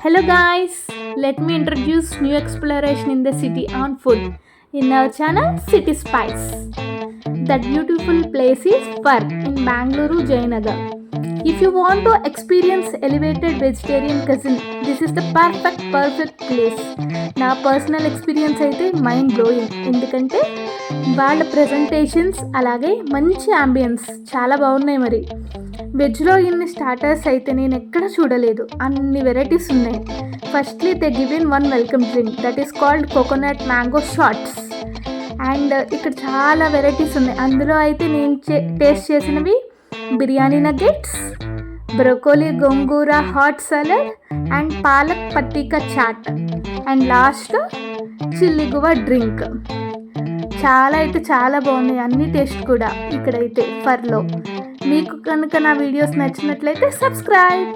Hello guys, let me introduce new exploration in the city on food in our channel City Spice. That beautiful place is Far in Bangalore, Jayanagar. If you want to experience elevated vegetarian cuisine, this is the perfect place. నా personal experience అయితే mind blowing, ఎందుకంటే వాళ్ళ presentations అలాగే మంచి ambience చాలా బాగున్నాయి. మరి వెజ్లో ఇన్ని స్టార్టర్స్ అయితే నేను ఎక్కడ చూడలేదు, అన్ని వెరైటీస్ ఉన్నాయి. Firstly they given one welcome drink that is called coconut mango shots. And ఇక్కడ చాలా వెరైటీస్ ఉన్నాయి. అందులో అయితే నేను టేస్ట్ చేసినవి biryani nuggets, broccoli gongura hot salad and palak పట్టికా chaat and last chilli guava drink. చాలా బాగున్నాయి అన్ని టేస్ట్ కూడా ఇక్కడైతే ఫర్లో. మీకు కనుక నా వీడియోస్ నచ్చినట్లయితే సబ్స్క్రైబ్.